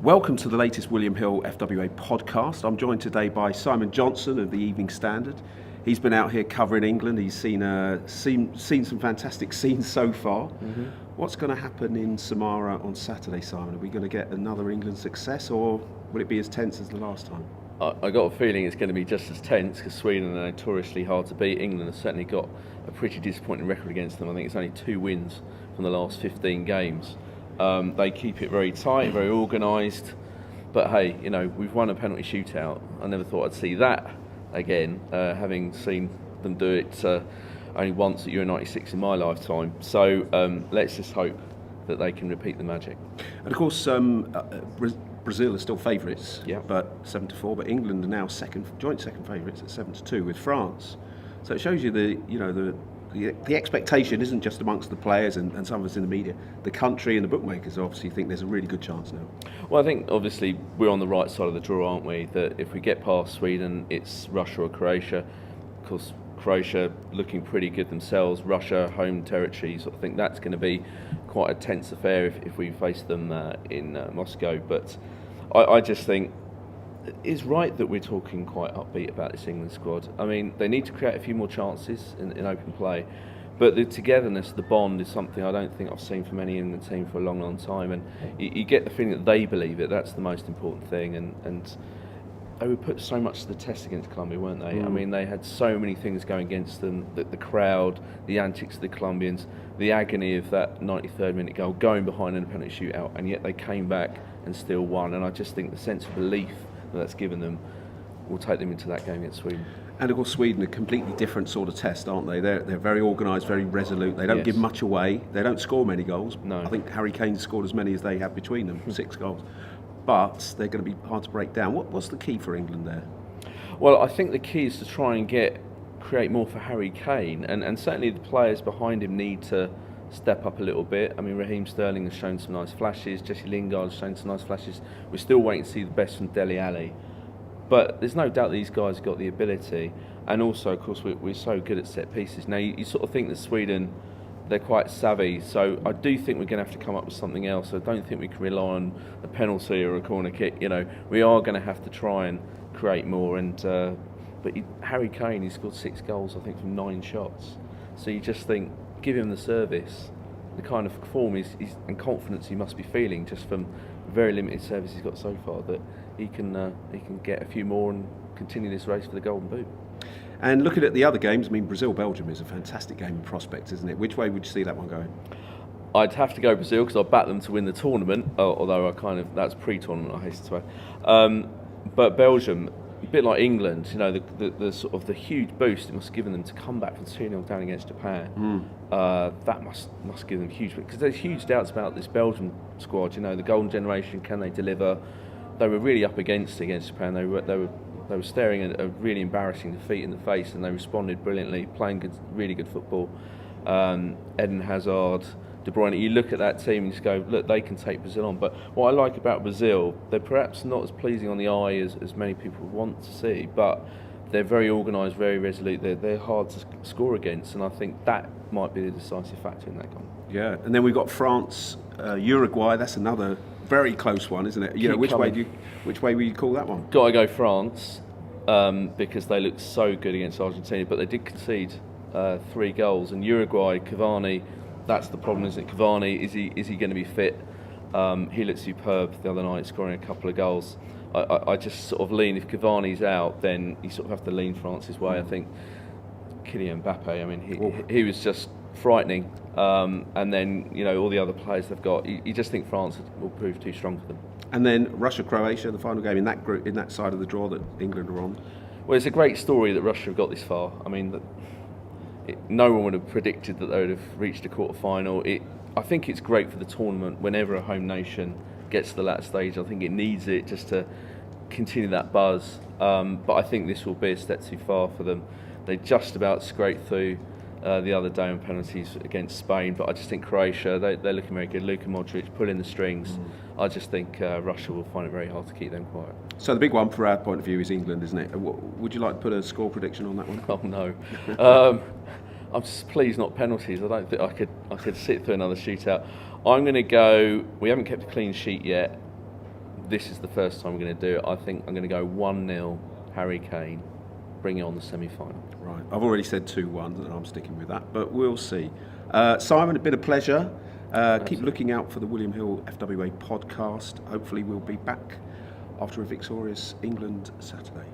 Welcome to the latest William Hill FWA podcast. I'm joined today by Simon Johnson of the Evening Standard. He's been out here covering England. He's seen some fantastic scenes so far. Mm-hmm. What's going to happen in Samara on Saturday, Simon? Are we going to get another England success, or will it be as tense as the last time? I got a feeling it's going to be just as tense because Sweden are notoriously hard to beat. England has certainly got a pretty disappointing record against them. I think it's only 2 wins from the last 15 games. They keep it very tight, very organised. But hey, you know, we've won a penalty shootout. I never thought I'd see that again, having seen them do it only once at Euro 96 in my lifetime. So let's just hope that they can repeat the magic. And of course, Brazil are still favourites, yeah, but 7-4. But England are now joint second favourites at 7-2 with France. So it shows you the expectation isn't just amongst the players and some of us in the media. The country and the bookmakers obviously think there's a really good chance now. Well, I think obviously we're on the right side of the draw, aren't we? That if we get past Sweden, it's Russia or Croatia. Of course, Croatia looking pretty good themselves. Russia, home territory. So I think that's going to be quite a tense affair if we face them in Moscow. But I just think it's right that we're talking quite upbeat about this England squad. I mean, they need to create a few more chances in open play, but the togetherness, the bond is something I don't think I've seen from any England team for a long, long time. And you get the feeling that they believe it. That's the most important thing. And they were put so much to the test against Colombia, weren't they? I mean, they had so many things going against them, the crowd, the antics of the Colombians, the agony of that 93rd minute goal, going behind in a penalty shootout, and yet they came back and still won. And I just think the sense of belief that's given them will take them into that game against Sweden. And of course, Sweden are a completely different sort of test, aren't they? They're very organised, very resolute. They don't give much away. They don't score many goals. No. I think Harry Kane scored as many as they have between them, 6 goals. But they're going to be hard to break down. What's the key for England there? Well, I think the key is to try and create more for Harry Kane, and certainly the players behind him need to step up a little bit. I mean, Raheem Sterling has shown some nice flashes, Jesse Lingard has shown some nice flashes. We're still waiting to see the best from Dele Alli, but there's no doubt these guys have got the ability. And also, of course, we're so good at set pieces. Now, you sort of think that Sweden, they're quite savvy, so I do think we're going to have to come up with something else. I don't think we can rely on a penalty or a corner kick. You know, we are going to have to try and create more. And but Harry Kane, he scored 6 goals, I think, from 9 shots. So you just think, give him the service, the kind of form and confidence he must be feeling just from very limited service he's got so far, that he can get a few more and continue this race for the Golden Boot. And looking at the other games, I mean, Brazil-Belgium is a fantastic game in prospect, isn't it? Which way would you see that one going? I'd have to go Brazil because I backed them to win the tournament, although that's pre-tournament, I hasten to add. But Belgium, a bit like England, you know, the sort of the huge boost it must have given them to come back from 2-0 down against Japan. That must give them huge, because there's huge doubts about this Belgium squad. You know, the golden generation, can they deliver? They were really up against Japan. They were staring at a really embarrassing defeat in the face, and they responded brilliantly, playing really good football. Eden Hazard, De Bruyne. You look at that team and just go, look, they can take Brazil on. But what I like about Brazil, they're perhaps not as pleasing on the eye as many people want to see, but they're very organised, very resolute. They're hard to score against, and I think that might be the decisive factor in that game. Yeah, and then we've got France, Uruguay. That's another very close one, isn't it? You know, which way will you call that one? Got to go France because they looked so good against Argentina, but they did concede 3 goals. And Uruguay, Cavani, that's the problem, isn't it? Cavani, is he going to be fit? He looked superb the other night, scoring a couple of goals. I just sort of lean, if Cavani's out, then you sort of have to lean France's way. I think Kylian Mbappe, I mean, he was just frightening. And then, you know, all the other players they've got, you just think France will prove too strong for them. And then Russia-Croatia, the final game in that group, in that side of the draw that England are on. Well, it's a great story that Russia have got this far. I mean, no one would have predicted that they would have reached a quarter-final. I think it's great for the tournament whenever a home nation gets to the latter stage. I think it needs it just to continue that buzz. But I think this will be a step too far for them. They just about scraped through the other day on penalties against Spain, but I just think Croatia, they're looking very good. Luka Modric pulling the strings. I just think Russia will find it very hard to keep them quiet. So the big one for our point of view is England, isn't it? Would you like to put a score prediction on that one? Oh no. I'm just pleased not penalties. I don't think I could sit through another shootout. I'm going to go, we haven't kept a clean sheet yet, this is the first time we're going to do it. I think I'm going to go 1-0 Harry Kane, bring it on the semi-final. Right, I've already said 2-1 and I'm sticking with that, but we'll see. Simon, it's been a pleasure. Keep looking out for the William Hill FWA podcast. Hopefully we'll be back after a victorious England Saturday.